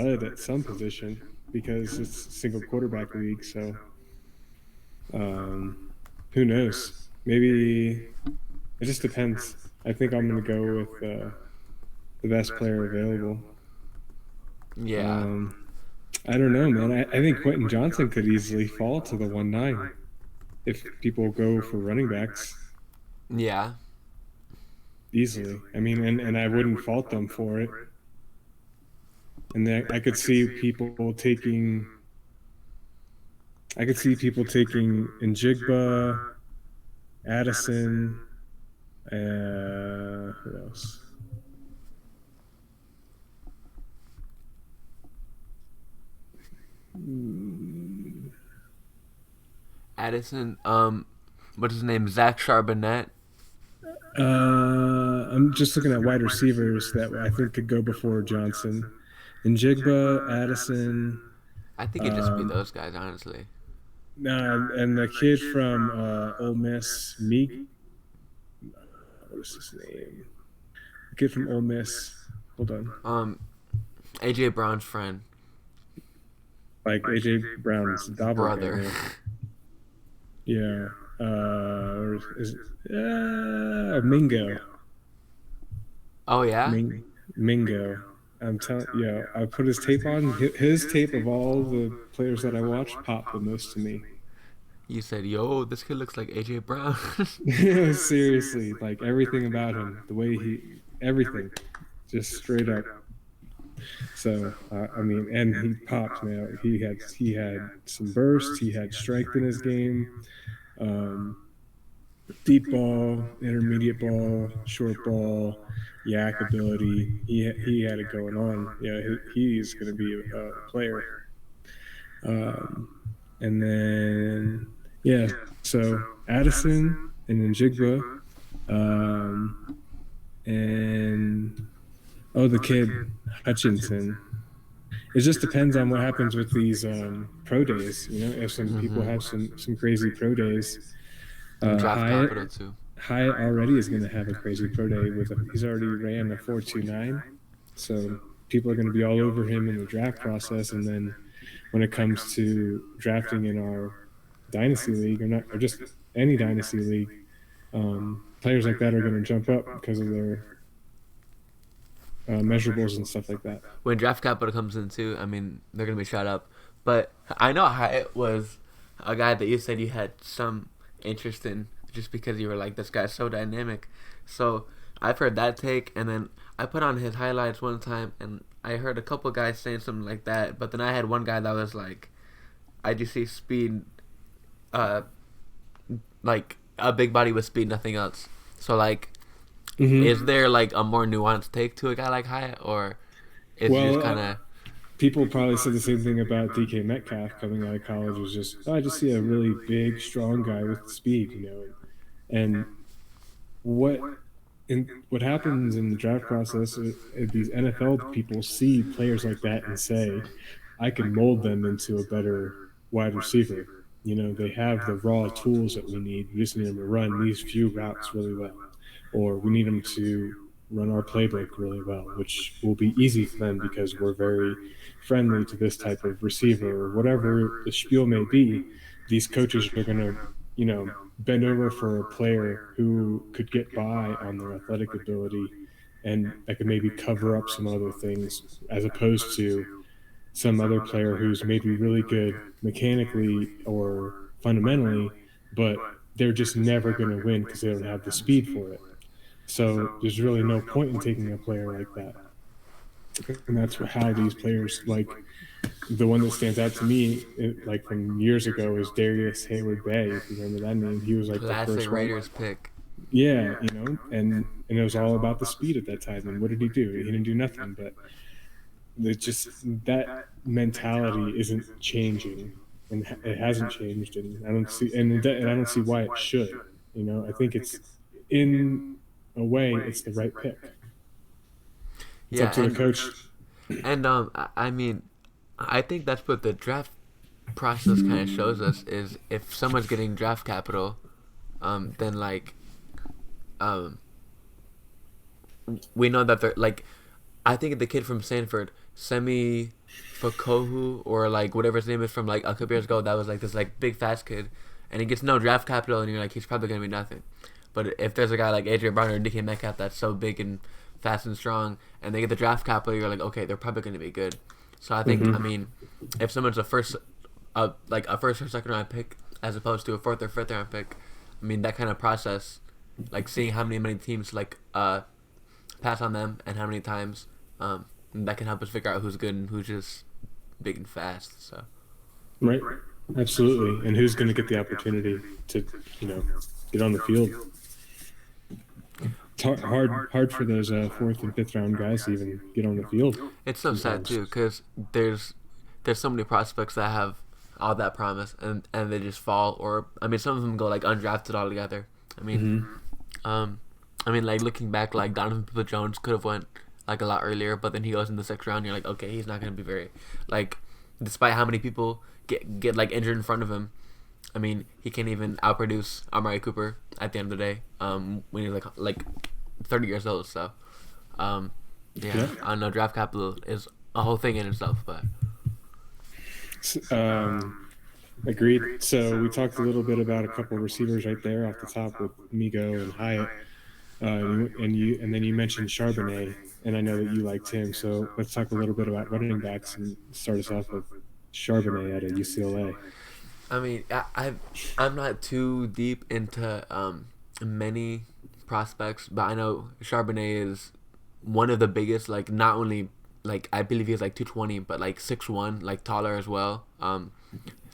at some position because it's a single quarterback league. So um, who knows? Maybe it just depends. I think I'm going to go with the best player available. Yeah. Um, I don't know, man. I think Quentin Johnson could easily fall to the 1-9 if people go for running backs Yeah. easily. I mean, and I wouldn't fault them for it. And then I could see people taking Njigba, Addison, who else? Mm, Addison. What's his name? Zach Charbonnet. I'm just looking at wide receivers that I think could go before Johnson. Njigba, Addison, I think it'd just be um, those guys, honestly. and the kid from Ole Miss, what is his name? The kid from Ole Miss. Hold on, Um, AJ Brown's friend, like AJ Brown's brother. doppelganger. Yeah. Or Mingo. Oh yeah. Mingo. I'm telling yeah, I put his tape on. His tape of all the players that I watched popped the most to me. You said, "Yo, this kid looks like AJ Brown." Seriously, like everything about him, the way everything, just straight up. So I mean, and he popped, man. He had some burst. He had strength in his game. Um, Deep ball, intermediate ball, short ball, yak ability. He had it going on. Yeah, he's going to be a player. Um, and then yeah, so Addison and then Jigba, um, and the kid Hutchinson. It just depends on what happens with these pro days. If some people Mm-hmm. have some crazy pro days, And draft Hyatt capital too. Hyatt already is going to have a crazy pro day he's already ran a 4.29, so people are going to be all over him in the draft process. And then when it comes to drafting in our dynasty league, or just any dynasty league, players like that are going to jump up because of their measurables and stuff like that. When draft capital comes in too, I mean, they're gonna be shot up. But I know Hyatt was a guy that you said you had some interest in, just because you were like, this guy's so dynamic. So I've heard that take, and then I put on his highlights one time, and I heard a couple guys saying something like that. But then I had one guy that was like, I just see speed, uh, like a big body with speed, nothing else. So like, is Mm-hmm. there like a more nuanced take to a guy like Hyatt, or is it just Well, kind of people probably said the same thing about DK Metcalf coming out of college. Was just, I just see a really big, strong guy with speed, and what what happens in the draft process is these NFL people see players like that and say, I can mold them into a better wide receiver. They have the raw tools that we need. We just need them to run these few routes really well, or we need them to run our playbook really well, which will be easy for them because we're very friendly to this type of receiver, or whatever the spiel may be. These coaches are going to, bend over for a player who could get by on their athletic ability and that could maybe cover up some other things, as opposed to some other player who's maybe really good mechanically or fundamentally, but they're just never going to win because they don't have the speed for it. So there's really no point in taking a player like that. And that's how these players, like the one that stands out to me, like from years ago, is Darius Hayward Bay. If you remember that name, he was like the classic first one. Raiders pick? Yeah, and it was all about the speed at that time. And what did he do? He didn't do nothing, but it's just that mentality isn't changing, and it hasn't changed, and I don't see why it should. I think it's in a way it's the right pick. It's up Yeah, to the coach. and I mean, I think that's what the draft process kind of shows us is if someone's getting draft capital, then like, um, we know that they're like, I think the kid from Stanford Semi Fakohu or like whatever his name is from like a couple years ago. That was like this like big fast kid, and he gets no draft capital, and you're like he's probably gonna be nothing. But if there's a guy like AJ Brown or DK Metcalf that's so big and fast and strong, and they get the draft capital, you're like okay, they're probably gonna be good. So I think I mean, if someone's like a first or second round pick as opposed to a fourth or fifth round pick, I mean that kind of process, like seeing how many teams like pass on them and how many times. That can help us figure out who's good and who's just big and fast. So, Right. Absolutely. And who's going to get the opportunity to, you know, get on the field? It's hard for those fourth and fifth round guys to even get on the field. it's so sad Sometimes. too because there's so many prospects that have all that promise and they just fall or I mean some of them go like undrafted altogether. I mean, um, I mean like looking back like Donovan People-Jones could have went like a lot earlier, but then he goes in the sixth round. You're like, okay, he's not gonna be very like, despite how many people get like injured in front of him. I mean, he can't even outproduce Amari Cooper at the end of the day. When he's like 30 years old. So, yeah, Yeah. I don't know. Draft capital is a whole thing in itself, but Agreed. So we talked a little bit about a couple of receivers right there off the top with Migo and Hyatt. And then you mentioned Charbonnet, and I know that you liked him. So let's talk a little bit about running backs and start us off with Charbonnet out of UCLA. I mean, I'm not too deep into many prospects, but I know Charbonnet is one of the biggest. Like not only like I believe he's like 220, but like 6'1", like taller as well.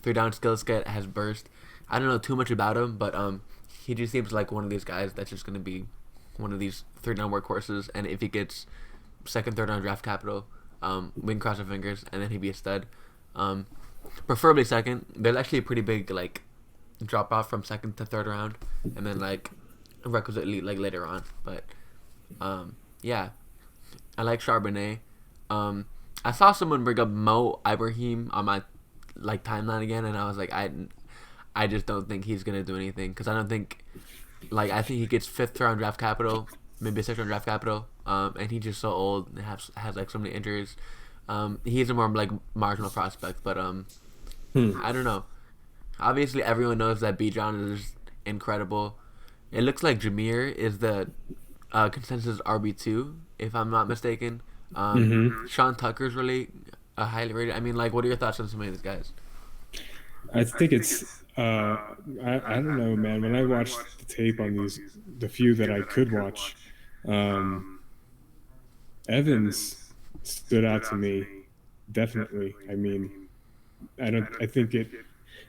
Three down skill set has burst. I don't know too much about him, but he just seems like one of these guys that's just gonna be one of these third down workhorses. And if he gets second, third round draft capital, we can cross our fingers, and then he'd be a stud. Preferably second. There's actually a pretty big like drop off from second to third round, and then like requisitely like later on. But yeah, I like Charbonnet. I saw someone bring up Mo Ibrahim on my like timeline again, and I was like, I just don't think he's gonna do anything because I don't think like I think he gets fifth round draft capital, maybe sixth round draft capital, and he's just so old and has like so many injuries. He's a more like marginal prospect, but I don't know. Obviously, everyone knows that Bijan is incredible. It looks like Jameer is the consensus RB2, if I'm not mistaken. Sean Tucker's really highly rated. I mean, like, what are your thoughts on some of these guys? I think it's I don't know, man. When I watched the tape on the few that I could watch, Evans stood out to me definitely. I mean, I think it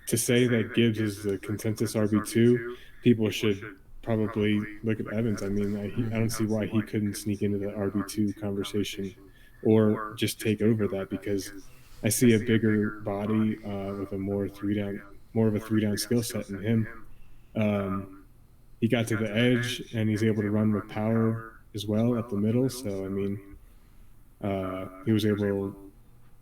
to say that Gibbs is the consensus RB2, people should probably look at Evans. I mean, I don't see why he couldn't sneak into the RB2 conversation or just take over that because I see a bigger body with a more of a three down skill set in him. He got to the edge and he's able to run with power as well up the middle. So I mean, he was able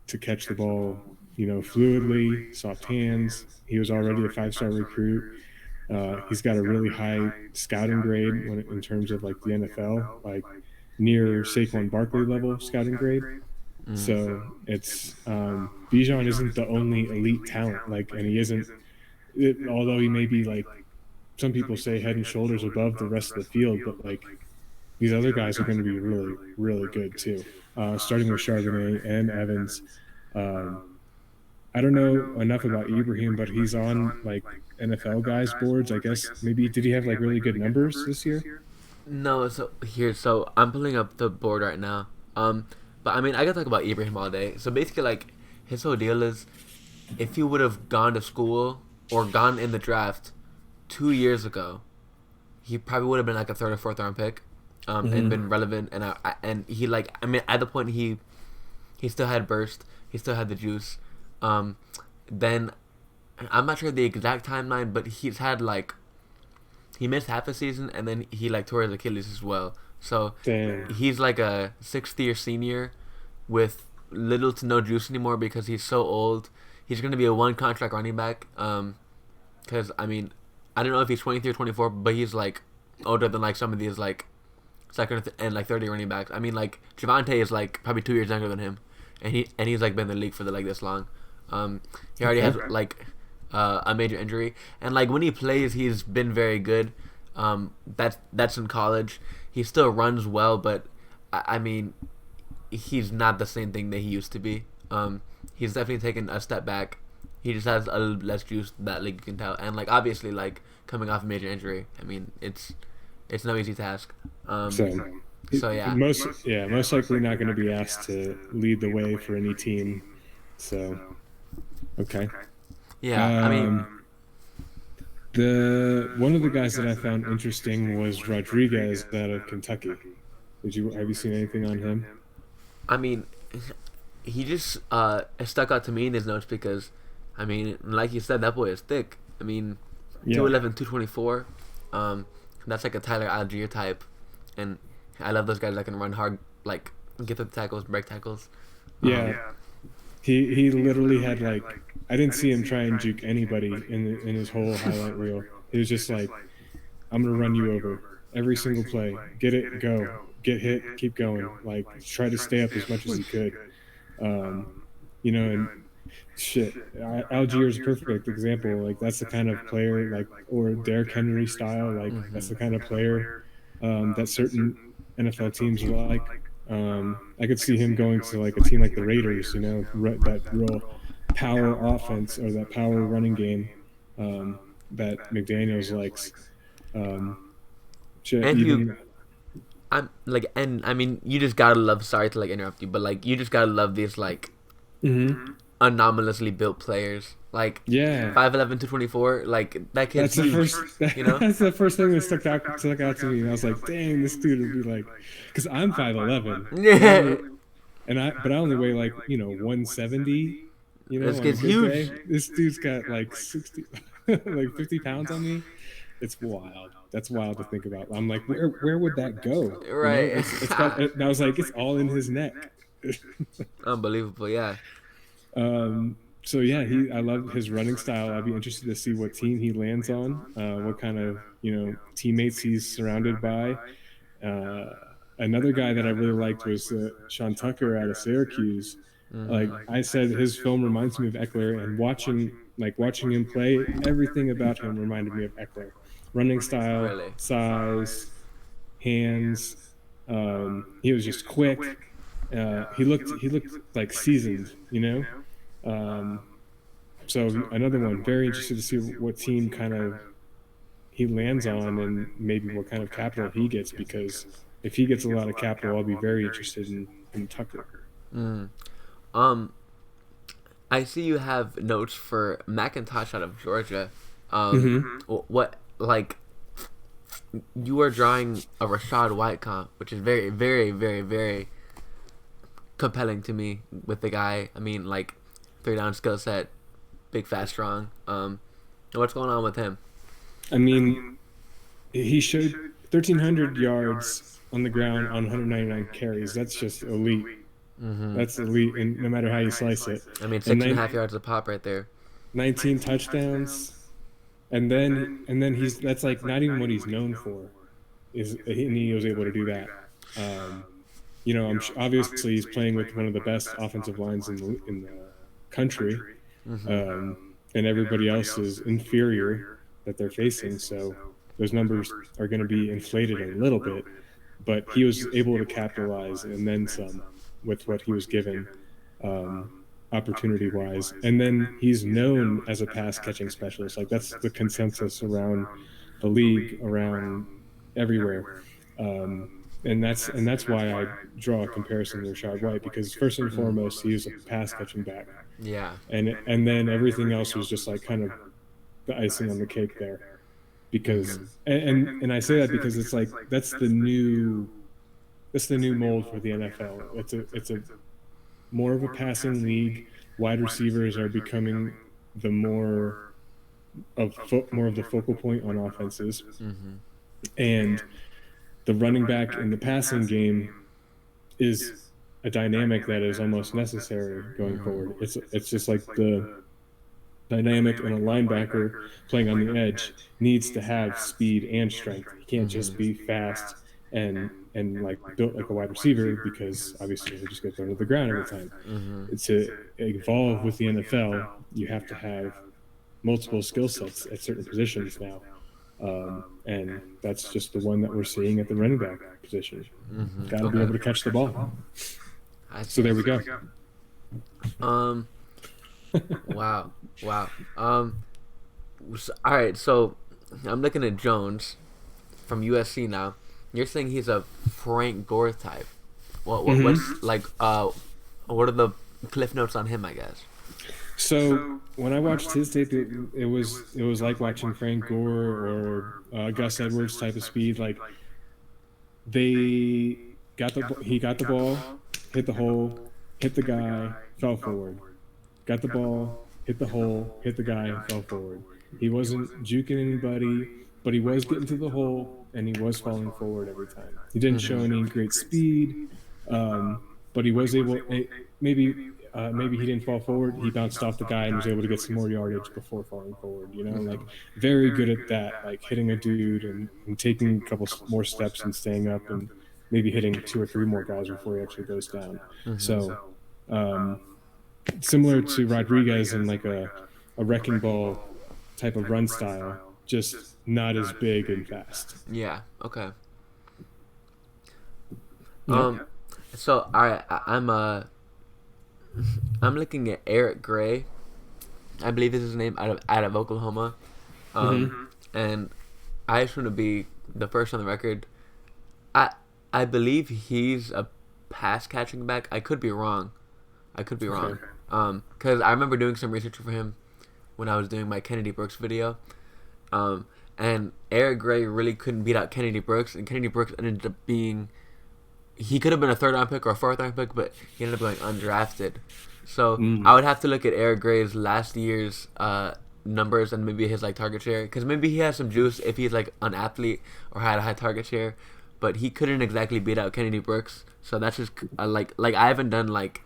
to catch the ball, you know, fluidly, soft hands. He was already a 5-star recruit. He's got a really high scouting grade in terms of like the NFL, like near Saquon Barkley level scouting grade. So it's Bijan isn't the only elite talent, like, and he isn't. Although he may be like some people say head and shoulders above the rest of the field, but like these other guys are going to be really, really good too. Starting with Charbonnet and Evans. I don't know enough about Ibrahim, but he's on like NFL guys boards. I guess maybe did he have like really good numbers this year? No, so I'm pulling up the board right now. But I mean, I could talk about Ibrahim all day. So basically, like his whole deal is, if he would have gone to school or gone in the draft 2 years ago, he probably would have been like a third or fourth round pick, and been relevant. And he like I mean, at the point he still had burst, he still had the juice. Then I'm not sure the exact timeline, but he's had like he missed half a season and then he like tore his Achilles as well. So Damn. he's like a sixth-year senior with little to no juice anymore because he's so old. He's going to be a one-contract running back. Because, I mean, I don't know if he's 23 or 24, but he's, like, older than, like, some of these, like, second and, like, 30 running backs. I mean, like, Javante is, like, probably 2 years younger than him. and he's like been in the league for like this long. He already Okay. has like a major injury, and like when he plays, he's been very good. That's in college. He still runs well, but I mean, he's not the same thing that he used to be. He's definitely taken a step back. He just has a little less juice that like you can tell, and like obviously like coming off a major injury. I mean, it's no easy task. Um, So so yeah, most likely not going to be asked to lead the way for any team. So okay. yeah. I mean, Um, the one of the guys that I found interesting was Rodriguez out of Kentucky. Did you have you seen anything on him? I mean, he just stuck out to me in his notes because, I mean, like you said, that boy is thick. I mean, Yeah. 211, 224. Um, that's like a Tyler Algier type, and I love those guys that can run hard, like get the tackles, break tackles. Yeah. He literally had like I didn't see him try and juke anybody in his whole highlight reel. He was just like, I'm gonna run you over every single play. Get it, go. Get hit, keep going. Like try to stay up as much as he could. Um, and shit, Algier is a perfect example. Like that's the kind of player, like or Derrick Henry style. Like that's the kind of player that certain NFL teams like. I could see him going to like a team like the Raiders. That real power offense or that power running game that McDaniels likes. Um, shit, And you, even I'm like, and I mean, you just gotta love. Sorry to like interrupt you, but like, you just gotta love these like mhm. anomalously built players. Like Yeah, 5'11", 224. Like that kid's that's the huge. first. You know? That's the first thing that stuck out to me. And I was like, "Dang, this dude would be like," because I'm 5'11", but Yeah. I only weigh like 170. This On a kid's good huge. day, this dude's got like 60, like 50 pounds on me. It's wild. That's wild to think about. I'm like, where would that go? Right. It's got. And I was like, it's all in his neck. Unbelievable. Yeah. Um, so yeah, I love his running style. I'd be interested to see what team he lands on, what kind of teammates he's surrounded by. Uh, Another guy that I really liked was Sean Tucker out of Syracuse. Like Mm-hmm. I said, his film reminds me of Eckler, and watching him play, everything about him reminded me of Eckler. Running style, Really. size, hands. He was just quick. He looked like seasoned. Um, so another one, very interested to see what team kind of he lands on and maybe what kind of capital he gets because if he gets a lot of capital, I'll be very interested in Tucker. Mm. Um, I see you have notes for McIntosh out of Georgia. Mm-hmm. What like you are drawing a Rashad White comp, which is very, very, very, very compelling to me with the guy. I mean, like 3 down skill set, big, fast, strong. What's going on with him? I mean, he showed 1,300 yards on the ground on 199 carries. That's just elite. Mm-hmm. That's elite, and no matter how you slice it. I mean, And 6.5 yards a pop right there. 19 touchdowns, and then he's that's like not even what he's known for. And he was able to do that. Um, obviously he's playing with one of the best offensive lines in the country, Mm-hmm. um, and everybody else is inferior that they're facing. So those numbers are going to be inflated a little bit, but he was able to capitalize and then some with what he was given, um, opportunity wise. And then he's known as a pass catching specialist. Like that's the consensus around the league, around everywhere. Um, and that's why I draw a comparison to Rashad White because first and foremost he was a pass catching back, Yeah. and then everything else was just like kind of the icing on the cake there because Mm-hmm. and I say that because it's like that's the new mold for the NFL. It's a more of a passing league. Wide receivers are becoming the more of the focal point on offenses, Mm-hmm. and the running back in the passing game is a dynamic that is almost necessary going forward. It's just like the dynamic in a linebacker playing on the edge needs to have speed and strength. He can't just be fast and and like built like a wide receiver because obviously he'll just get thrown to the ground every time. Mm-hmm. To evolve with the NFL, you have to have multiple skill sets at certain positions now. And that's just the one that we're seeing at the running back position. Mm-hmm. Got to be Okay. able to catch the ball. I So see. there we go. Um. Wow. Wow. All right. So I'm looking at Jones from USC now. You're saying he's a Frank Gore type. What's Mm-hmm. like? What are the cliff notes on him? I guess. So when I watched his tape, it was like watching Frank Gore or Gus Edwards type of speed. Like they he got the ball, hit the hole, hit the guy, fell forward. Got the ball, hit the hole, hit the guy, fell forward. He wasn't juking anybody, but he was getting to the hole and he was falling forward every time. He didn't show any great speed, um, but he was able. Maybe he didn't fall forward. He bounced off the guy and was able to get some more yardage before falling forward. You know, like very good at that, like hitting a dude and taking a couple more steps and staying up and maybe hitting two or three more guys before he actually goes down. Mm-hmm. So. Um, Similar to Rodriguez in like a wrecking ball type of run style, just not as big and fast. Yeah. Okay. Yep. So all right, I'm looking at Eric Gray. I believe is his name out of Oklahoma. Mm-hmm. And I just want to be the first on the record. I I believe he's a pass catching back. I could be wrong. I could be wrong. Because I remember doing some research for him when I was doing my Kennedy Brooks video. And Eric Gray really couldn't beat out Kennedy Brooks, and Kennedy Brooks ended up being. He could have been a third round pick or a fourth round pick, but he ended up going undrafted. So I would have to look at Eric Gray's last year's numbers and maybe his like target share, because maybe he has some juice if he's like an athlete or had a high target share, but he couldn't exactly beat out Kennedy Brooks. So that's just like I haven't done like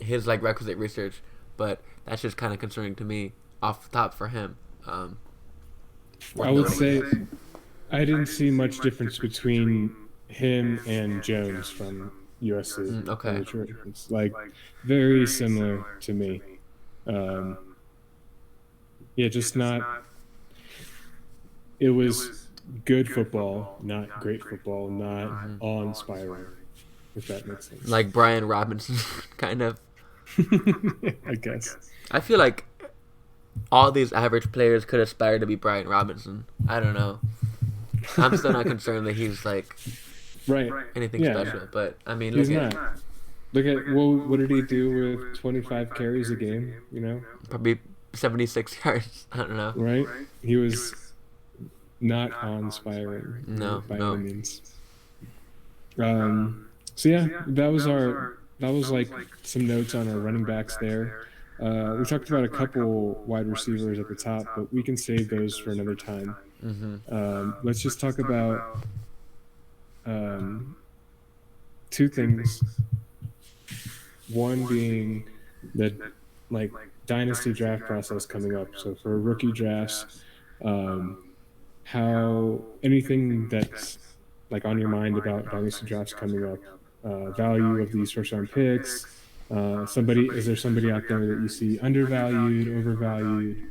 his like requisite research, but that's just kind of concerning to me off the top for him. I would say I didn't see much difference between him and Jones from USC. Okay. It's like very similar to me. Um, yeah, just not. It was good football, not great football, not awe-inspiring. If that makes sense. Like Brian Robinson, kind of. I guess. I feel like all these average players could aspire to be Brian Robinson. I don't know. I'm still not concerned that he's like anything special, but I mean, he's not. Look at what did he do with 25 carries a game? You know, probably 76 yards. I don't know. Right? He was not awe-inspiring. No, by any means. So yeah, that was like some notes on our running backs there. We talked about a couple wide receivers at the top, but we can save those for another time. Let's just talk about two things. One being the like dynasty draft process coming up. So for rookie drafts, how anything that's like on your mind about dynasty drafts coming up, value of these first round picks. Is there somebody out there that you see undervalued, overvalued?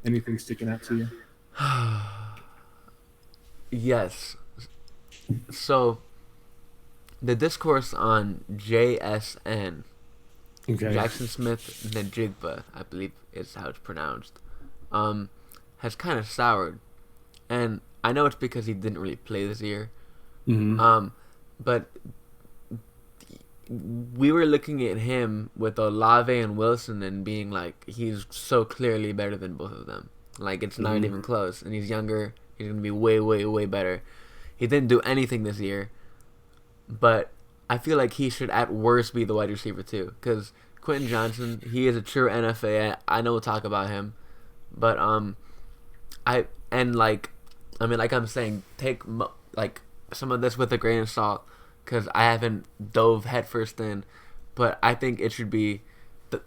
Anything sticking out to you? Yes. So the discourse on JSN, Jackson Smith Najigba, I believe is how it's pronounced, has kind of soured, and I know it's because he didn't really play this year. But we were looking at him with Olave and Wilson and being like, he's so clearly better than both of them. Like, it's not even close. And he's younger. He's going to be way, way, way better. He didn't do anything this year. But I feel like he should at worst be the wide receiver too. Because Quentin Johnson, he is a true NFA. I know we'll talk about him. But, like I'm saying, take, like, some of this with a grain of salt, because I haven't dove headfirst in, but I think it should be the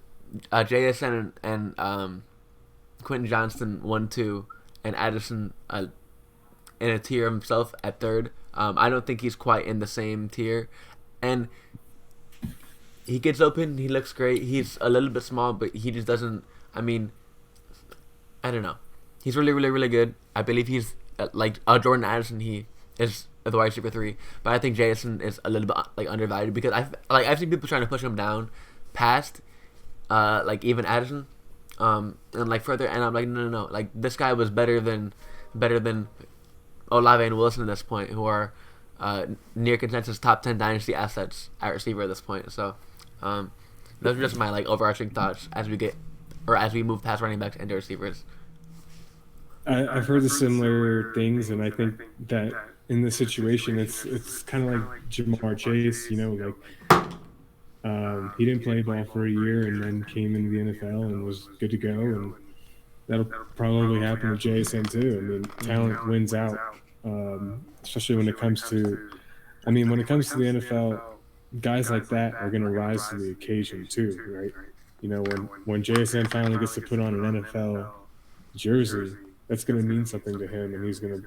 JSN and Quentin Johnston 1-2, and Addison in a tier himself at third. I don't think he's quite in the same tier, and he gets open. He looks great. He's a little bit small, but he just doesn't. I mean, I don't know. He's really, really, really good. I believe he's like Jordan Addison. He is the wide receiver three, but I think JSN is a little bit like undervalued because I've seen people trying to push him down past like even Addison, and like further, and I'm like no. Like this guy was better than Olave and Wilson at this point, who are near consensus top 10 dynasty assets at receiver at this point. So um, those are just my like overarching thoughts as we move past running backs into receivers. I've heard the similar things, and I think that in this situation, it's kind of like Jamar Chase. He didn't play ball for a year and then came into the NFL and was good to go, and that'll probably happen with JSN too. I mean, talent wins out, especially when it comes to. I mean, when it comes to the NFL, guys like that are going to rise to the occasion too, right? When JSN finally gets to put on an NFL jersey, that's going to mean something to him, and he's going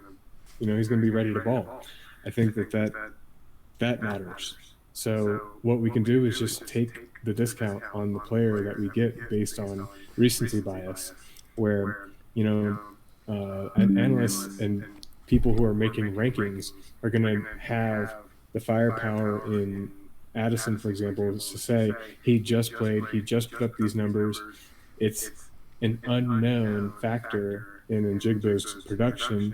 to be ready to ball. I think that matters. So what we can do is just take the discount on the player that we get based on recency bias, where analysts and people who are making rankings are going to have the firepower in Addison, for example, to say he just played, he just put up these numbers. It's an unknown factor in Njigba's production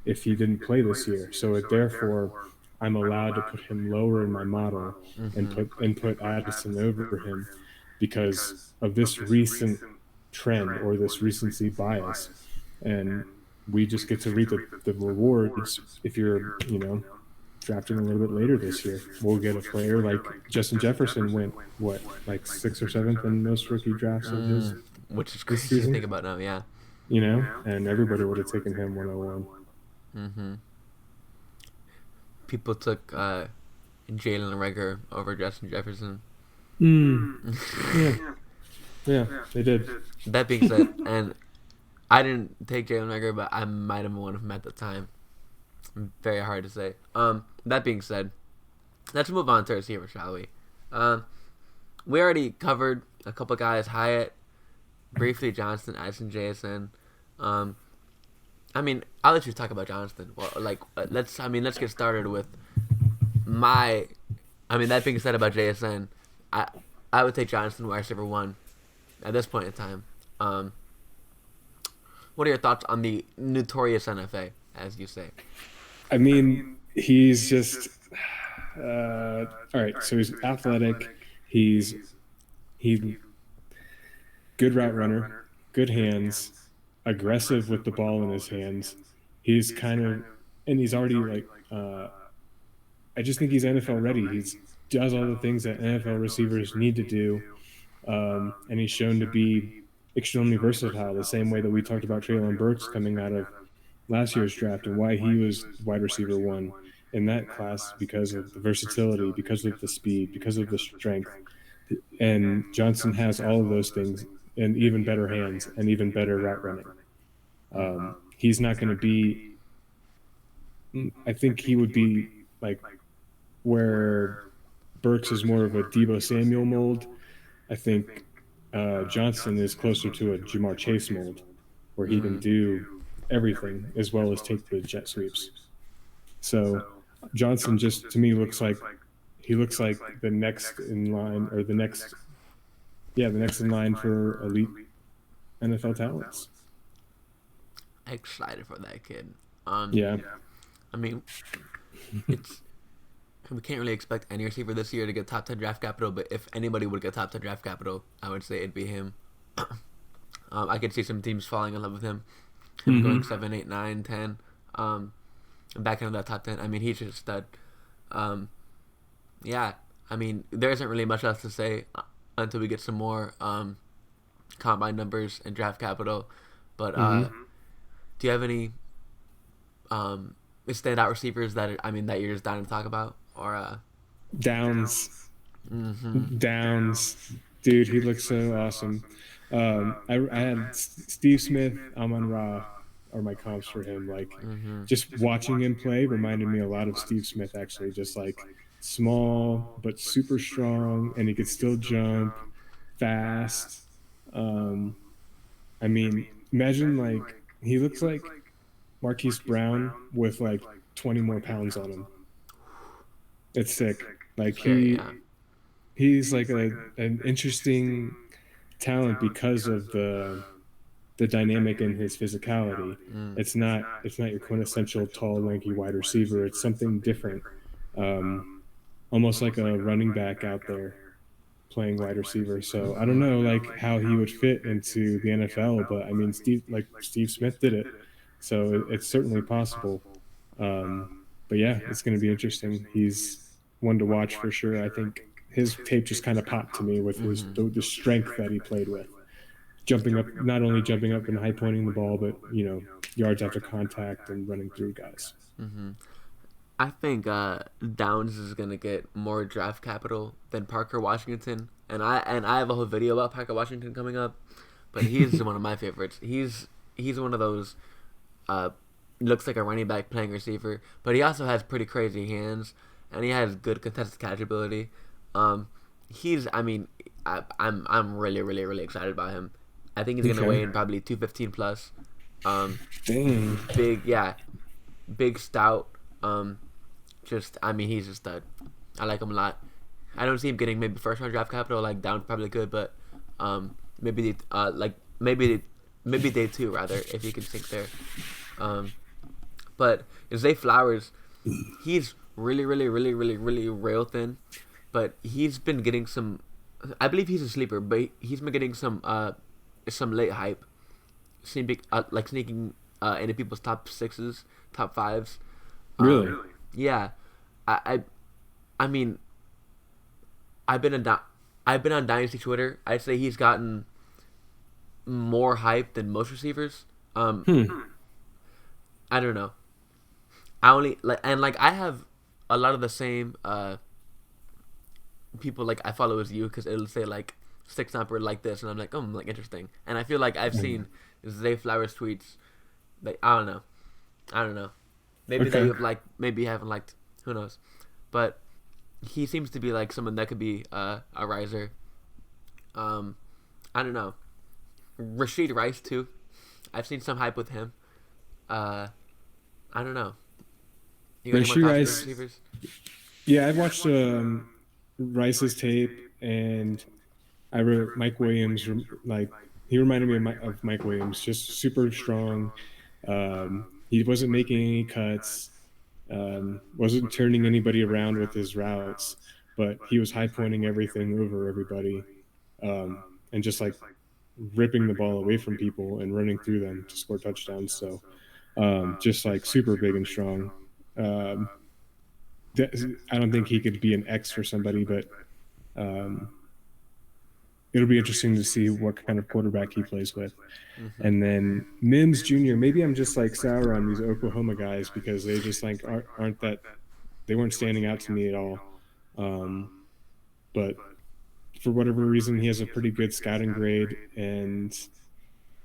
if he didn't play this year. So therefore, I'm allowed to put him lower in my model and Mm-hmm. put Addison over him because of this recent trend or this recency bias. And we just get to reap the rewards if you're, drafting a little bit later this year. We'll get a player like Justin Jefferson went what, like sixth or seventh in most rookie drafts of his Which is this crazy to think season, about now. Yeah. and everybody would have taken him 101. Mm-hmm. People took Jalen Rager over Justin Jefferson. Mm, yeah, yeah, they did. That being said, and I didn't take Jalen Rager, but I might have won him at the time. Very hard to say. That being said, let's move on to receiver, shall we? We already covered a couple guys: Hyatt, briefly Johnston, Addison, JSN. Um, I'll let you talk about Johnston. Well, let's get started with my. That being said about JSN, I I would take Johnston wide receiver one at this point in time. What are your thoughts on the notorious NFA, as you say? I mean, he's just all right. So he's athletic. He good route runner, good hands, aggressive with the ball in his hands. He's kind of, and he's already like, I just think he's NFL ready. He's does all the things that NFL receivers need to do, and he's shown to be extremely versatile. The same way that we talked about Traylon Burks coming out of last year's draft and why he was wide receiver one in that class because of the versatility, because of the speed, because of the strength. And Johnson has all of those things and even better hands and even better route running. He's not going to be, I think he would be like where Burks is more of a Debo Samuel mold. I think Johnson is closer to a Jamar Chase mold where he can Mm-hmm. do everything as well as take the jet sweeps. So Johnson just to me looks like the next in line or the next in line for elite NFL talents. Excited for that kid. Um, Yeah. I mean, it's we can't really expect any receiver this year to get top 10 draft capital, but if anybody would get top 10 draft capital, I would say it'd be him. I could see some teams falling in love with him. Him going Mm-hmm. 7, 8, 9, 10, back into that top 10. He's just a stud. Um, yeah, there isn't really much else to say until we get some more combine numbers and draft capital. But Mm-hmm. do you have any standout receivers that you're just dying to talk about? Or Downs. mm-hmm. Downs. Dude, he looks so awesome. I had Steve Smith, Amon Ra, are my comps for him. Like Mm-hmm. just watching him play reminded me a lot of Steve Smith actually, just like small but super strong, and he could still jump fast. Um, I mean, imagine like he looks like Marquise Brown with like 20 more pounds on him. It's sick. Like Scary, yeah. he's like a an interesting talent because of the dynamic in his physicality. Mm. It's not your quintessential tall, lanky wide receiver. It's something different. Um, Almost like a running back out there playing wide receiver. So I don't Mm-hmm. know like how he would fit into the NFL, but I mean Steve Smith did it. So it's certainly possible. Um, but yeah, it's going to be interesting. He's one to watch for sure. I think his tape just kind of popped to me with Mm-hmm. the strength that he played with, jumping up, not only jumping up and high pointing the ball, but yards after contact and running through guys. Mm-hmm. I think Downs is gonna get more draft capital than Parker Washington, and I have a whole video about Parker Washington coming up, but he's one of my favorites. He's one of those uh, looks like a running back playing receiver, but he also has pretty crazy hands, and he has good contested catch ability. Um, he's I mean I'm really really really excited about him. I think he's gonna Okay. weigh in probably 215 plus. Um, Dang. big yeah, big stout. Um, just I mean he's just a I like him a lot. I don't see him getting maybe first round draft capital like down probably good, but maybe like maybe day two rather if he can sink there. Um, but Zay Flowers, he's really really really really really rail thin, but he's been getting some. I believe he's a sleeper, but he's been getting some late hype, like sneaking into people's top sixes, top fives. Really? Yeah, I I mean I've been on I've been on Dynasty Twitter. I'd say he's gotten more hype than most receivers. Um, Hmm. I don't know. I only like and like I have a lot of the same people like I follow as you because it'll say like six number like this and I'm like like interesting and I feel like I've seen Zay Flowers tweets like I don't know maybe that Okay. you've liked maybe you haven't liked who knows but he seems to be like someone that could be a riser. um I don't know. Rashid Rice too. I've seen some hype with him. uh I don't know. You got any more Rasheed thoughts for Rice. receivers? Yeah, I've watched Rice's tape, and Mike Williams. Like he reminded me of Mike Williams, just super strong. He wasn't making any cuts, wasn't turning anybody around with his routes, but he was high pointing everything over everybody, and just like ripping the ball away from people and running through them to score touchdowns. So just like super big and strong. Um, I don't think he could be an X for somebody, but um, it'll be interesting to see what kind of quarterback he plays with. Mm-hmm. And then Mims Jr. Maybe I'm just like sour on these Oklahoma guys because they just like aren't that they weren't standing out to me at all. Um, but for whatever reason, he has a pretty good scouting grade, and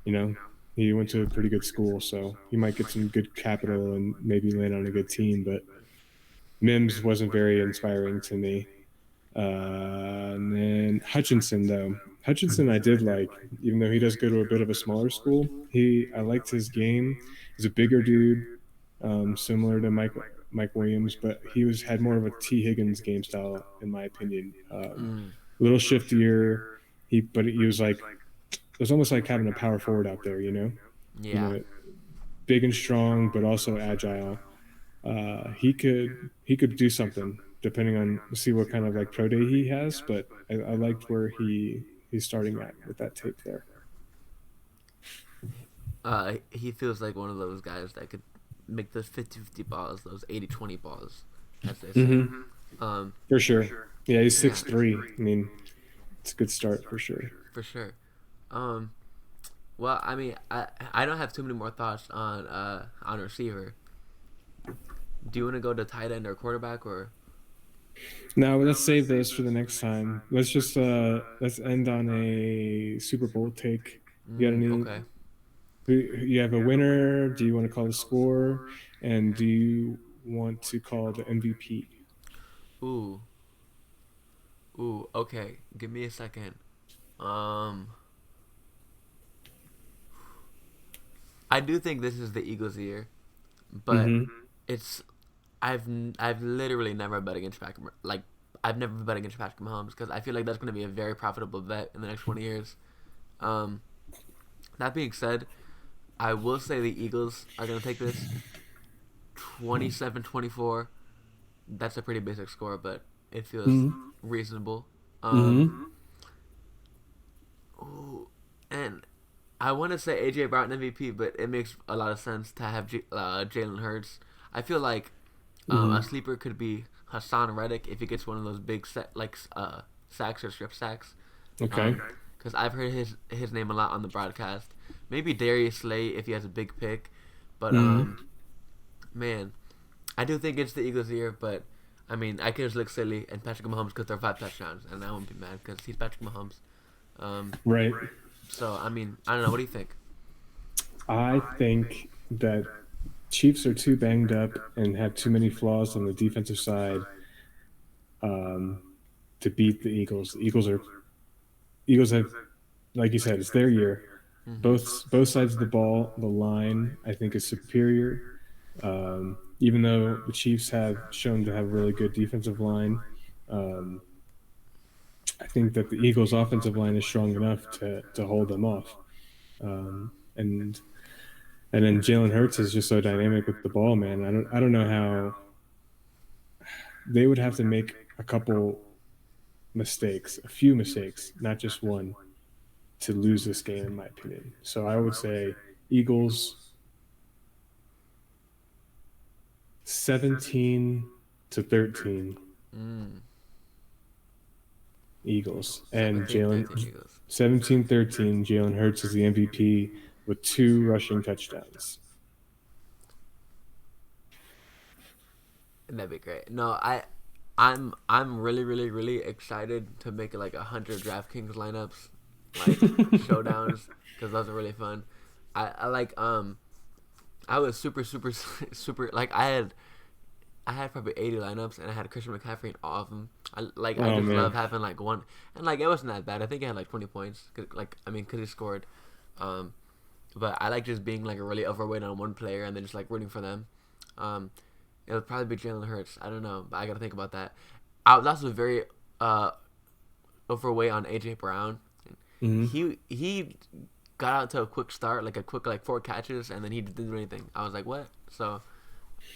you know he went to a pretty good school, so he might get some good capital and maybe land on a good team. But Mims wasn't very inspiring to me. And then Hutchinson, though. Hutchinson, I did like, even though he does go to a bit of a smaller school. I liked his game. He's a bigger dude, similar to Mike Williams, but he had more of a T Higgins game style, in my opinion. Mm. A little shiftier. But he was like, it was almost like having a power forward out there, you Yeah. know, big and strong, but also agile. He could do something depending on see what kind of like pro day he has. But I liked where he's starting at with that tape there. He feels like one of those guys that could make those 50-50 balls, those 80-20 balls, as they say. Mm-hmm. Um, For sure. Yeah, he's yeah, 6'3". I mean, it's a good start for sure. for sure. Um, well, I mean, I don't have too many more thoughts on receiver. Do you want to go to tight end or quarterback or? Now let's save those for the next time. Let's end on a Super Bowl take. You got any Okay. You have a winner? Do you want to call the score? And do you want to call the MVP? Ooh, ooh. Okay, give me a second. Um, I do think this is the Eagles' year, but Mm-hmm. it's I've literally never bet against Patrick. Like I've never bet against Patrick Mahomes because I feel like that's going to be a very profitable bet in the next 20 years. Um, that being said, I will say the Eagles are going to take this 27-24. That's a pretty basic score, but it feels Mm-hmm. reasonable. Mm-hmm. Ooh, and I want to say AJ Brown MVP, but it makes a lot of sense to have Jalen Hurts. I feel like a Mm-hmm. sleeper could be Hassan Reddick if he gets one of those big sacks or strip sacks. Okay. Because I've heard his name a lot on the broadcast. Maybe Darius Slay if he has a big pick, but Mm-hmm. man, I do think it's the Eagles' year. But I mean, I could just look silly and Patrick Mahomes could throw 5 touchdowns, and I won't be mad because he's Patrick Mahomes. Um, Right. so I mean, I don't know. What do you think? I think that Chiefs are too banged up and have too many flaws on the defensive side um, to beat the Eagles. The Eagles have, like you said, it's their year. Mm-hmm. Both sides of the ball, the line I think is superior. Even though the Chiefs have shown to have a really good defensive line, um, I think that the Eagles' offensive line is strong enough to hold them off. Um, and and then Jalen Hurts is just so dynamic with the ball, man. I don't know how they would have to make a couple mistakes, a few mistakes, not just one, to lose this game, in my opinion. So I would say Eagles 17-13 Mm. Eagles. And 17-13 Jalen Eagles. 17-13, Jalen Hurts is the MVP with 2 rushing touchdowns. That'd be great. No, I'm really really excited to make like 100 DraftKings lineups, like showdowns, because those are really fun. I like I was super super like I had probably 80 lineups and I had Christian McCaffrey in all of them. I Oh just love man. having like one, and like it wasn't that bad. I think I had like 20 points. Cause he scored. Um, but I like just being like a really overweight on one player and then just like rooting for them. Um, it would probably be Jalen Hurts. I don't know, but I gotta think about that. I was also very uh overweight on AJ Brown. Hmm. He got out to a quick start, like a quick like 4 catches, and then he didn't do anything. I was like, what? So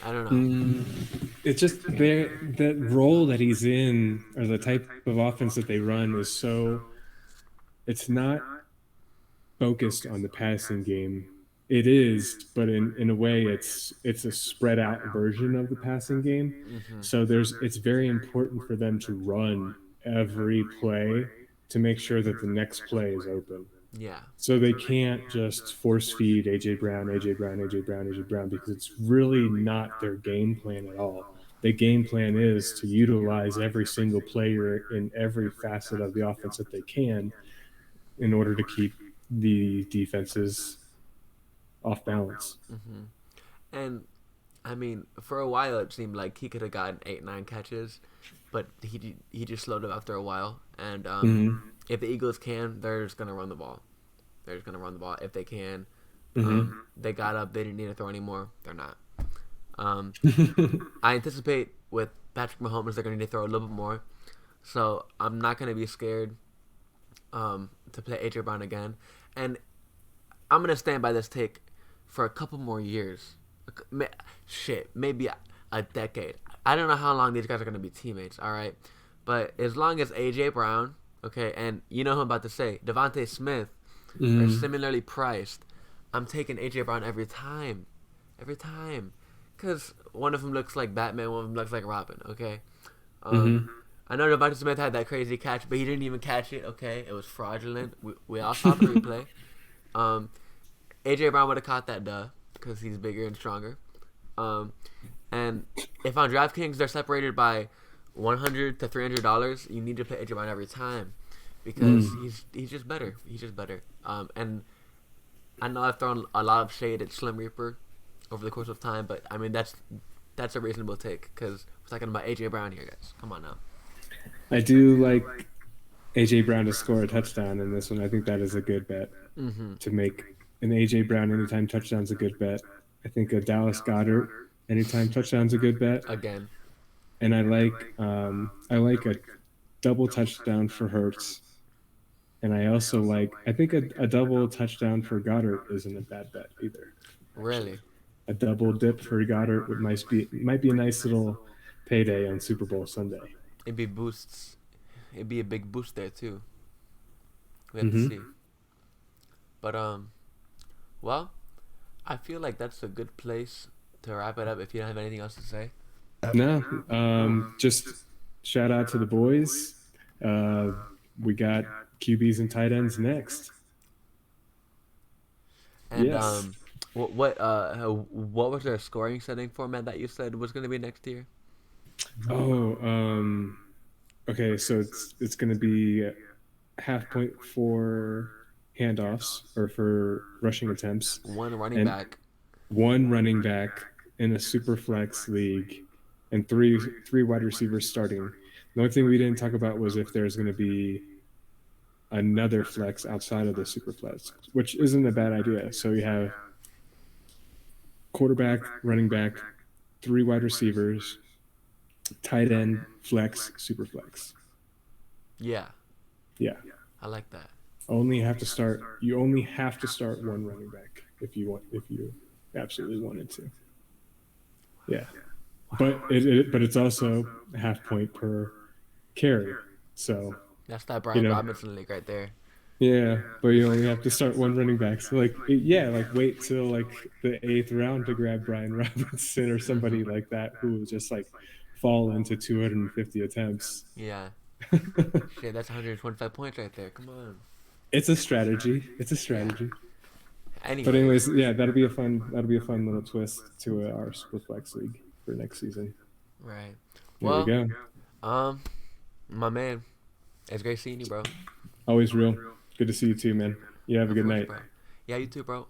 I don't know. Mm, it's just there that role that he's in or the type of offense that they run is so it's not focused on the passing game. It is, but in a way it's a spread out version of the passing game. Hmm. So there's it's very important for them to run every play to make sure that the next play is open. Yeah. So they can't just force feed AJ Brown, AJ Brown, AJ Brown, AJ Brown because it's really not their game plan at all. The game plan is to utilize every single player in every facet of the offense that they can in order to keep the defenses off balance. Hmm. And I mean, for a while it seemed like he could have gotten 8 9 catches, but he just slowed up after a while. And Mm-hmm. if the Eagles can, they're just gonna run the ball. They're just gonna run the ball if they can. Mm-hmm. They got up. They didn't need to throw anymore. They're not. Um, I anticipate with Patrick Mahomes, they're gonna need to throw a little bit more. So I'm not gonna be scared to play AJ Brown again, and I'm gonna stand by this take for a couple more years. Shit, maybe a decade. I don't know how long these guys are gonna be teammates. All right, but as long as AJ Brown, okay, and you know who I'm about to say, Devontae Smith, are Mm-hmm. similarly priced, I'm taking AJ Brown every time, because one of them looks like Batman, one of them looks like Robin. Okay, um, Mm-hmm. I know Devontae Smith had that crazy catch, but he didn't even catch it. Okay, it was fraudulent. We all saw the replay. Um, AJ Brown would have caught that because he's bigger and stronger. Um, and if on DraftKings they're separated by $100 to $300, you need to play AJ Brown every time because Mm. he's just better. He's just better. And I know I've thrown a lot of shade at Slim Reaper over the course of time, but I mean that's a reasonable take because we're talking about AJ Brown here, guys. Come on now. I do like AJ Brown to score a touchdown in this one. I think that is a good bet Mm-hmm. to make an AJ Brown anytime touchdown's a good bet. I think a Dallas Goddard anytime touchdown's a good bet, Again. and I like a double touchdown for Hurts, and I think a double touchdown for Goddard isn't a bad bet either. Actually, Really. a double dip for Goddard might be a nice little payday on Super Bowl Sunday. It'd be boosts. It'd be a big boost there too. We have to Mm-hmm. see. But well, I feel like that's a good place to wrap it up. If you don't have anything else to say. No, just shout out to the boys. Uh, we got QBs and tight ends next. And Yes. what was their scoring setting format that you said was going to be next year? Oh, okay. So it's going to be half point for handoffs or for rushing attempts, One running and back. one running back in a super flex league, and three wide receivers starting. The only thing we didn't talk about was if there's going to be another flex outside of the super flex, which isn't a bad idea. So you have quarterback, running back, three wide receivers, tight end, flex, super flex. Yeah, Yeah. I like that. You only have to start one running back if you absolutely wanted to. Yeah. But it's also half point per carry. So, That's that you Brian know, Robinson league right there. yeah, but you only have to start one running back. So like wait till like the eighth round to grab Brian Robinson or somebody Hmm. like that who will just like fall into 250 attempts. Yeah. Shit, that's 125 points right there. Come on. It's a strategy. It's a Yeah. strategy. But Anyways, anyways, yeah, that'll be a fun little twist to our Superflex League for next season. right. There we Well, go. um, my man, it's great seeing you, bro. Always real. Good to see you too, man. You have a Of good course, night. bro. Yeah, you too, bro.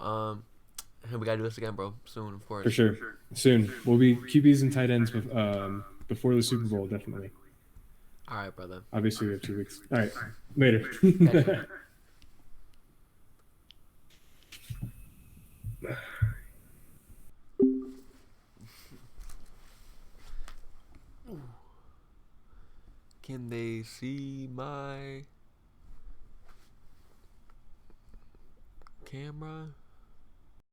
We gotta do this again, bro. Soon, of For course. sure. Soon. We'll be QBs and tight ends before the Super Bowl, definitely. All right, brother. Obviously, we have 2 weeks. All right. Later. Catch you. Can they see my camera?